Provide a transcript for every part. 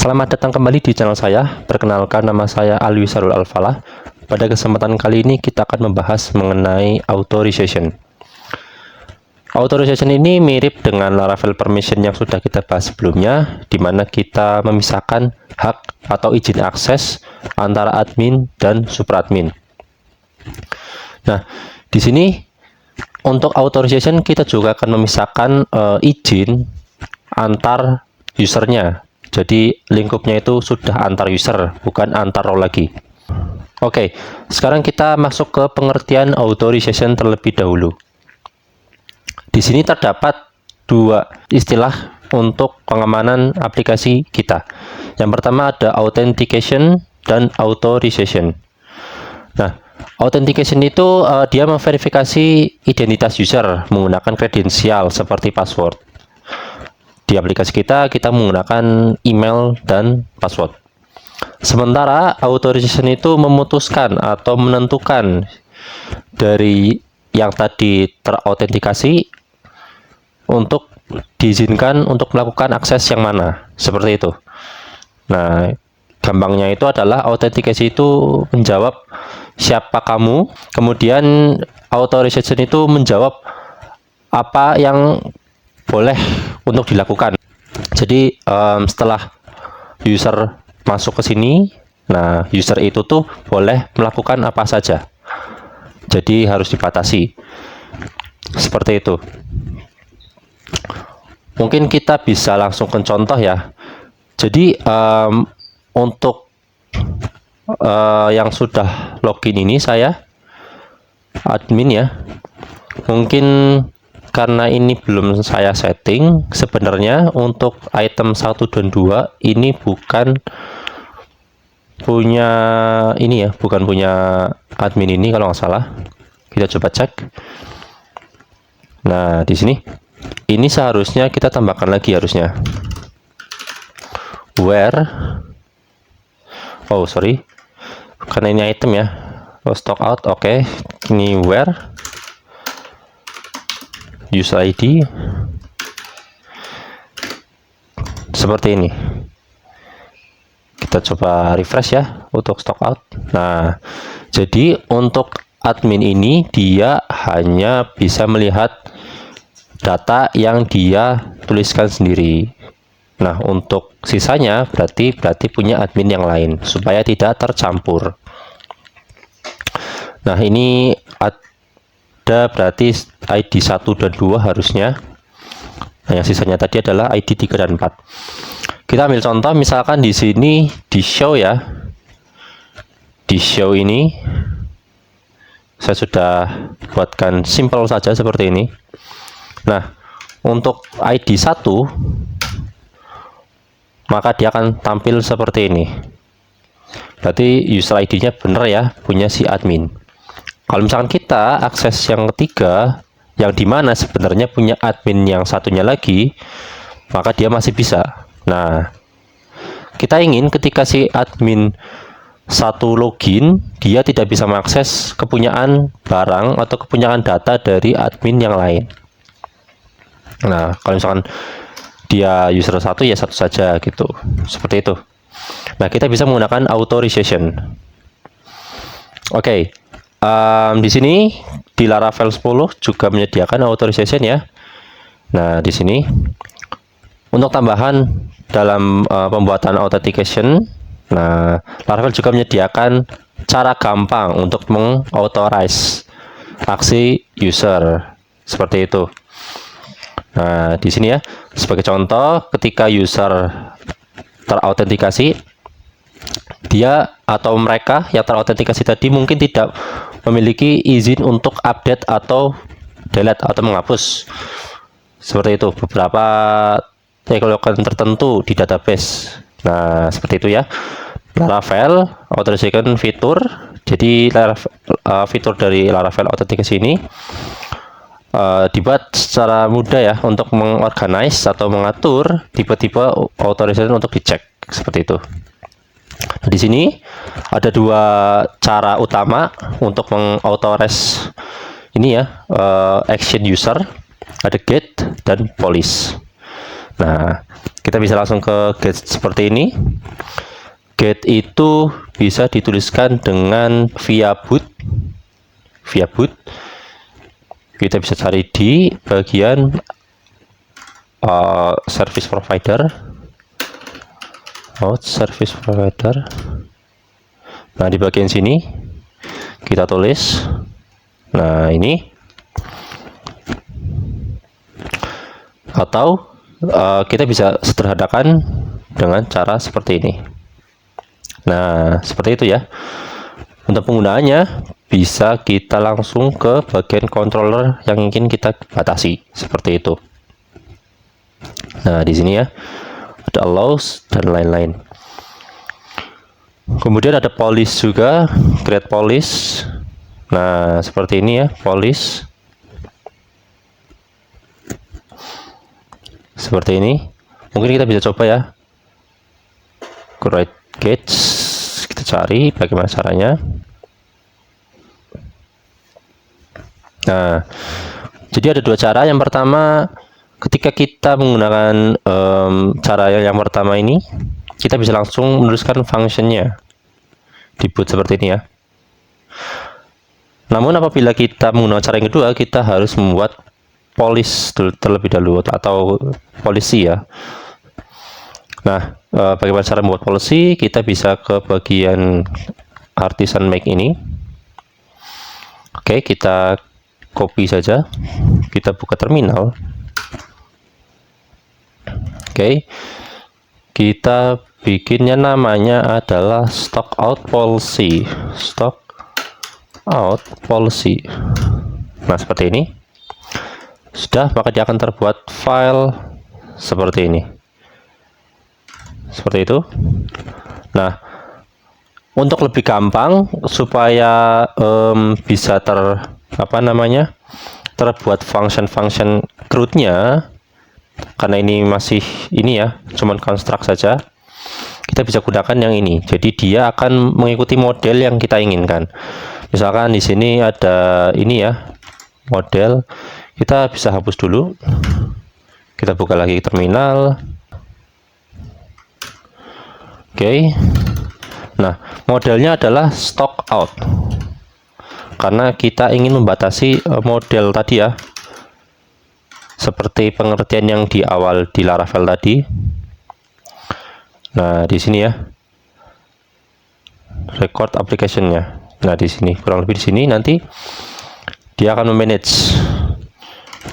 Selamat datang kembali di channel saya. Perkenalkan, nama saya Alwi Sarul Alfalah. Pada kesempatan kali ini kita akan membahas mengenai authorization. Authorization ini mirip dengan Laravel permission yang sudah kita bahas sebelumnya, di mana kita memisahkan hak atau izin akses antara admin dan superadmin. Nah, di sini untuk authorization kita juga akan memisahkan izin antar usernya. Jadi lingkupnya itu sudah antar user, bukan antar role lagi. Oke, sekarang kita masuk ke pengertian authorization terlebih dahulu. Di sini terdapat dua istilah untuk pengamanan aplikasi kita. Yang pertama ada authentication dan authorization. Nah, authentication itu dia memverifikasi identitas user menggunakan kredensial seperti password. Di aplikasi kita menggunakan email dan password. Sementara authorization itu memutuskan atau menentukan dari yang tadi terautentikasi untuk diizinkan untuk melakukan akses yang mana, seperti itu. Nah, gampangnya itu adalah autentikasi itu menjawab siapa kamu, kemudian authorization itu menjawab apa yang boleh untuk dilakukan. Jadi setelah user masuk ke sini, nah user itu tuh boleh melakukan apa saja. Jadi harus dibatasi. Seperti itu. Mungkin kita bisa langsung ke contoh ya. Jadi untuk yang sudah login ini saya admin ya. Mungkin karena ini belum saya setting, sebenarnya untuk item 1 dan 2 ini bukan punya ini ya, bukan punya admin ini kalau nggak salah. Kita coba cek. Nah, di sini ini seharusnya kita tambahkan lagi harusnya. Where, oh sorry, karena ini item ya. Oh, stock out, oke. Ini where user ID seperti ini. Kita coba refresh ya untuk stock out. Nah, jadi untuk admin ini dia hanya bisa melihat data yang dia tuliskan sendiri. Nah, untuk sisanya berarti punya admin yang lain supaya tidak tercampur. Nah, ini berarti ID 1 dan 2 harusnya. Nah, yang sisanya tadi adalah ID 3 dan 4. Kita ambil contoh, misalkan di sini di show ya. Di show ini saya sudah buatkan simple saja seperti ini. Nah, untuk ID 1 maka dia akan tampil seperti ini. Berarti user ID-nya benar ya, punya si admin. Kalau misalkan kita akses yang ketiga, yang dimana sebenarnya punya admin yang satunya lagi, maka dia masih bisa. Nah, kita ingin ketika si admin satu login, dia tidak bisa mengakses kepunyaan barang atau kepunyaan data dari admin yang lain. Nah, kalau misalkan dia user satu ya satu saja gitu, seperti itu. Nah, kita bisa menggunakan authorization. Oke. Di sini di Laravel 10 juga menyediakan authorization ya. Nah, di sini untuk tambahan dalam pembuatan authentication, nah Laravel juga menyediakan cara gampang untuk mengauthorize aksi user seperti itu. Nah, di sini ya sebagai contoh, ketika user terautentikasi, dia atau mereka yang terautentikasi tadi mungkin tidak memiliki izin untuk update atau delete atau menghapus seperti itu beberapa teknologi tertentu di database. Nah, seperti itu ya. Laravel authorization fitur. Jadi fitur dari Laravel authentication ini dibuat secara mudah ya untuk mengorganize atau mengatur tipe-tipe authorization untuk dicek seperti itu. Di sini ada dua cara utama untuk mengauthorize ini ya, action user, ada get dan police. Nah, Kita bisa langsung ke get seperti ini. Get itu bisa dituliskan dengan via boot. Kita bisa cari di bagian service provider. Service provider. Nah, di bagian sini kita tulis. Nah, ini. Atau kita bisa sederhanakan dengan cara seperti ini. Nah, seperti itu ya. Untuk penggunaannya bisa kita langsung ke bagian controller yang ingin kita batasi, seperti itu. Nah, di sini ya ada allows dan lain-lain. Kemudian ada police juga, create police. Nah, seperti ini ya, police. Seperti ini. Mungkin kita bisa coba ya. Create gauge, kita cari bagaimana caranya. Nah, jadi ada dua cara. Yang pertama, ketika kita menggunakan cara yang pertama ini, kita bisa langsung menuliskan functionnya di boot seperti ini ya. Namun apabila kita menggunakan cara yang kedua, kita harus membuat police terlebih dahulu atau polisi ya. Nah, bagaimana cara membuat policy? Kita bisa ke bagian artisan make ini. Oke, kita copy saja. Kita buka terminal. Oke, kita bikinnya namanya adalah stock out policy. Stock out policy. Nah, seperti ini. Sudah, maka dia akan terbuat file seperti ini. Seperti itu. Nah, untuk lebih gampang supaya bisa terbuat function CRUD-nya, karena ini masih ini ya, cuman construct saja, kita bisa gunakan yang ini. Jadi dia akan mengikuti model yang kita inginkan. Misalkan di sini ada ini ya, model. Kita bisa hapus dulu. Kita buka lagi terminal. Oke. Nah, modelnya adalah stock out. Karena kita ingin membatasi model tadi ya. Seperti pengertian yang di awal di Laravel tadi. Nah, di sini ya. Record application-nya. Nah, di sini kurang lebih di sini nanti dia akan memanage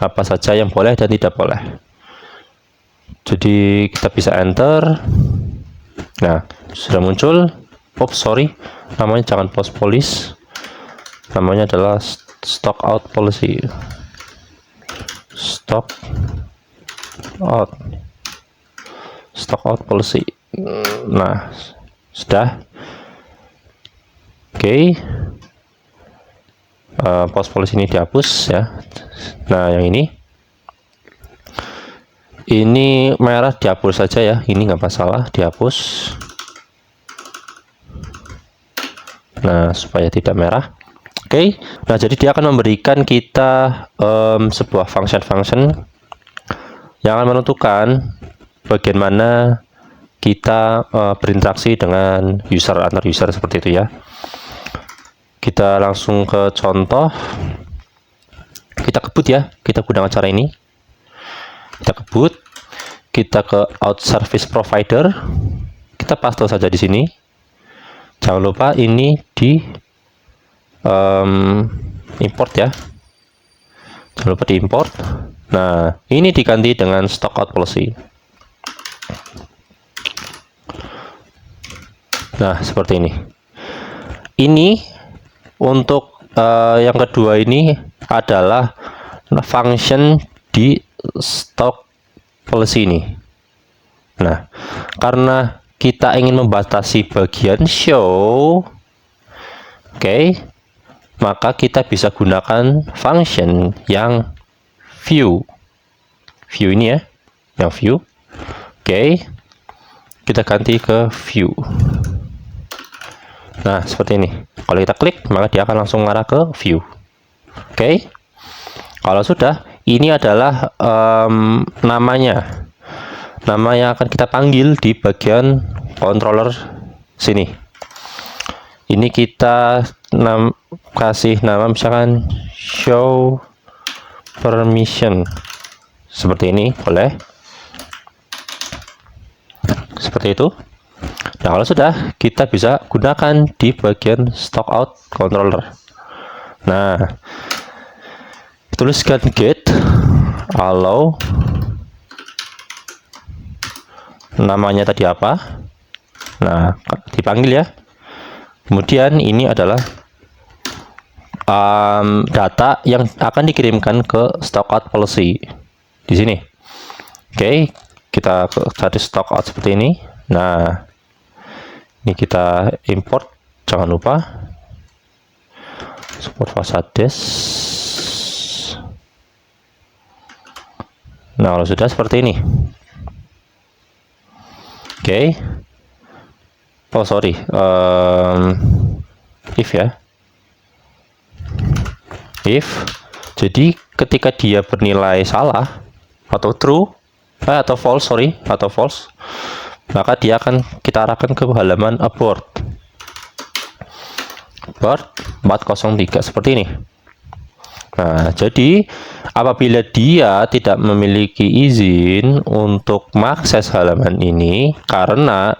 apa saja yang boleh dan tidak boleh. Jadi kita bisa enter. Nah, sudah muncul. Oops, sorry, namanya jangan post police, namanya adalah stock out policy. Stock out policy. Nah, sudah. Oke. Post policy ini dihapus ya. Nah, yang ini merah dihapus saja ya. Ini nggak masalah, dihapus. Nah, supaya tidak merah. Oke. Nah, jadi dia akan memberikan kita sebuah function yang akan menentukan bagaimana kita berinteraksi dengan antar user seperti itu ya. Kita langsung ke contoh. Kita kebut ya. Kita gunakan cara ini. Kita kebut. Kita ke out service provider. Kita paste saja di sini. Jangan lupa ini di import ya. Jangan lupa di import. Nah, ini diganti dengan stock out policy. Nah, seperti ini. Ini untuk yang kedua ini adalah function di stock policy ini. Nah, karena kita ingin membatasi bagian show, oke, maka kita bisa gunakan function yang view ini ya, yang view. Oke, kita ganti ke view. Nah, seperti ini. Kalau kita klik, maka dia akan langsung mengarah ke view. Oke, kalau sudah, ini adalah namanya. nama yang akan kita panggil di bagian controller sini. Ini kita kasih nama misalkan show permission, seperti ini, boleh seperti itu. Nah, kalau sudah, kita bisa gunakan di bagian stock out controller. Nah, tuliskan get allow, namanya tadi apa, nah dipanggil ya. Kemudian ini adalah data yang akan dikirimkan ke stock out policy di sini. Oke, kita cari stock out seperti ini. Nah, ini kita import, jangan lupa support facades. Nah, kalau sudah seperti ini. Oke. Oh, sorry. If ya. If. Jadi ketika dia bernilai salah atau true atau false, sorry, atau false, maka dia akan kita arahkan ke halaman abort. Abort 403 seperti ini. Nah, jadi apabila dia tidak memiliki izin untuk mengakses halaman ini karena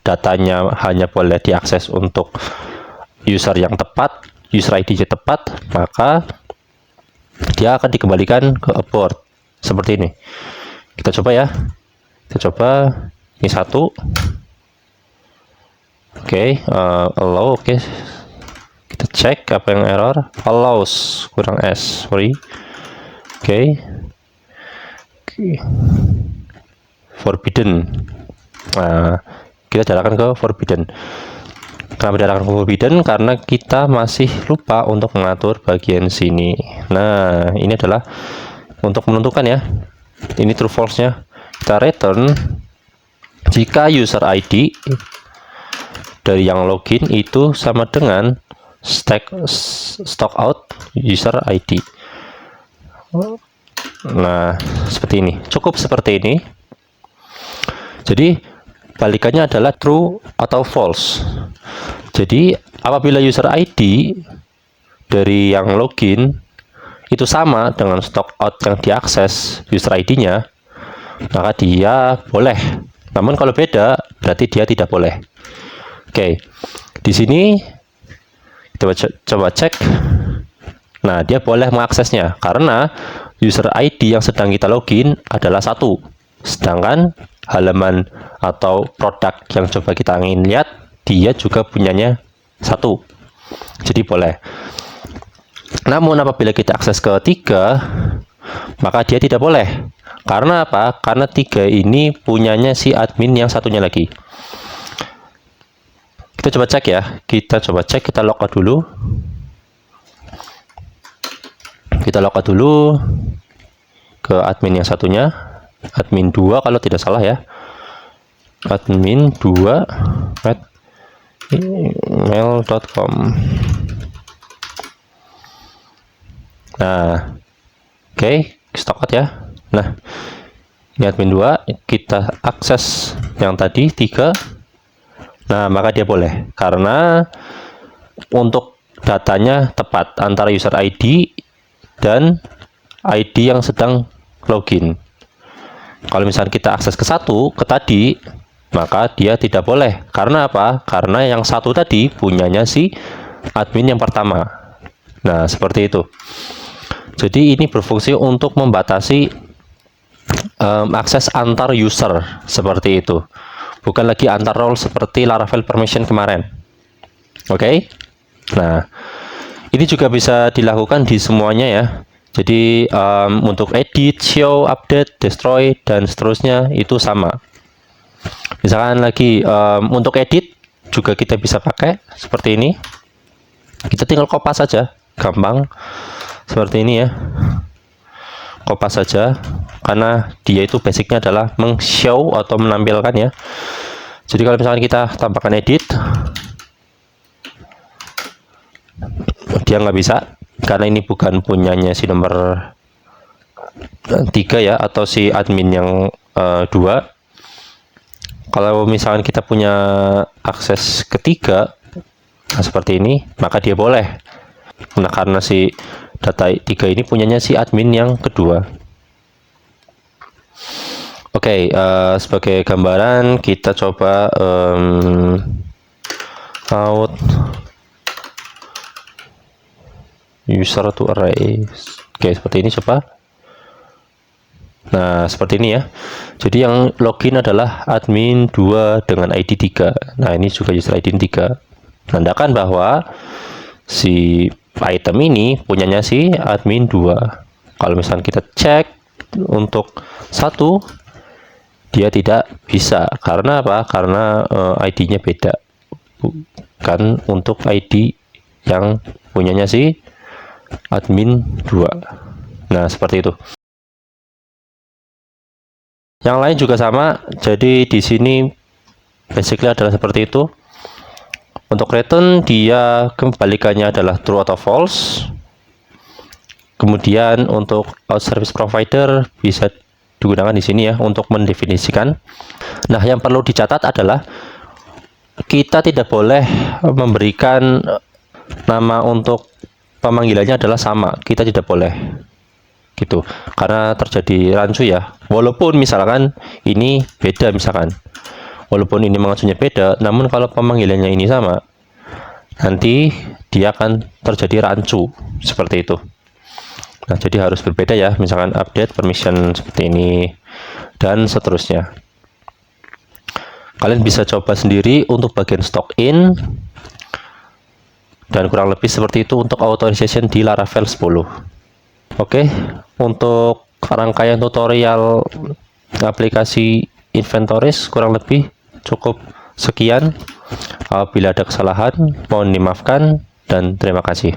datanya hanya boleh diakses untuk user yang tepat, user ID-nya tepat, maka dia akan dikembalikan ke abort seperti ini. Kita coba ya. Kita coba ini satu. Oke, allow, oke. Kita cek apa yang error. Allows kurang S, sorry. Oke. Forbidden. Nah, kita jalankan ke forbidden. Kenapa diarahkan ke forbidden? Karena kita masih lupa untuk mengatur bagian sini. Nah, ini adalah untuk menentukan ya. Ini true false-nya. Kita return jika user ID dari yang login itu sama dengan stock out user ID. Nah, seperti ini. Cukup seperti ini. Jadi balikannya adalah true atau false. Jadi apabila user ID dari yang login itu sama dengan stock out yang diakses user ID-nya, maka dia boleh. Namun kalau beda, berarti dia tidak boleh. Oke, di sini kita coba cek. Nah, dia boleh mengaksesnya karena user ID yang sedang kita login adalah 1, sedangkan halaman atau produk yang coba kita ingin lihat dia juga punyanya 1, jadi boleh. Namun apabila kita akses ke 3, maka dia tidak boleh. Karena apa? Karena 3 ini punyanya si admin yang satunya lagi. Kita coba cek ya. Kita coba cek, kita logout dulu. Kita logout dulu ke admin yang satunya. Admin 2 kalau tidak salah ya. Admin 2 @mail.com. Nah, oke, stock out ya. Nah, ini admin 2, kita akses yang tadi 3. Nah, maka dia boleh karena untuk datanya tepat antara user ID dan ID yang sedang login. Kalau misalnya kita akses ke 1, ke tadi, maka dia tidak boleh. Karena apa? Karena yang 1 tadi punyanya si admin yang pertama. Nah, seperti itu. Jadi ini berfungsi untuk membatasi akses antar user seperti itu. Bukan lagi antar role seperti Laravel permission kemarin. Oke? Nah, ini juga bisa dilakukan di semuanya ya. Jadi untuk edit, show, update, destroy, dan seterusnya itu sama. Misalkan lagi untuk edit juga kita bisa pakai seperti ini. Kita tinggal kopas saja, gampang seperti ini ya. Kopas saja karena dia itu basicnya adalah meng-show atau menampilkan ya. Jadi kalau misalkan kita tambahkan edit, dia nggak bisa karena ini bukan punyanya si nomor 3 ya, atau si admin yang 2. Kalau misalkan kita punya akses ketiga, nah seperti ini, maka dia boleh. Nah, karena si data 3 ini punyanya si admin yang kedua. Oke, sebagai gambaran kita coba out user to array. Oke, seperti ini coba. Nah, seperti ini ya. Jadi yang login adalah admin 2 dengan ID 3. Nah, ini juga user ID 3. Menandakan bahwa si item ini punyanya si admin 2. Kalau misalnya kita cek untuk 1, dia tidak bisa. Karena apa? Karena ID-nya beda. Bukan untuk ID yang punyanya si admin 2. Nah, seperti itu. Yang lain juga sama. Jadi di sini basically adalah seperti itu. Untuk return dia kembalikannya adalah true atau false. Kemudian untuk out service provider bisa digunakan di sini ya untuk mendefinisikan. Nah, yang perlu dicatat adalah kita tidak boleh memberikan nama untuk pemanggilannya adalah sama. Kita tidak boleh. Gitu, karena terjadi rancu ya. Walaupun misalkan ini beda, misalkan walaupun ini mengacunya beda, namun kalau pemanggilannya ini sama, nanti dia akan terjadi rancu seperti itu. Nah, jadi harus berbeda ya, misalkan update permission seperti ini dan seterusnya. Kalian bisa coba sendiri untuk bagian stock in, dan kurang lebih seperti itu untuk authorization di Laravel 10. Oke, untuk rangkaian tutorial aplikasi Inventories kurang lebih cukup sekian. Apabila ada kesalahan, mohon dimaafkan dan terima kasih.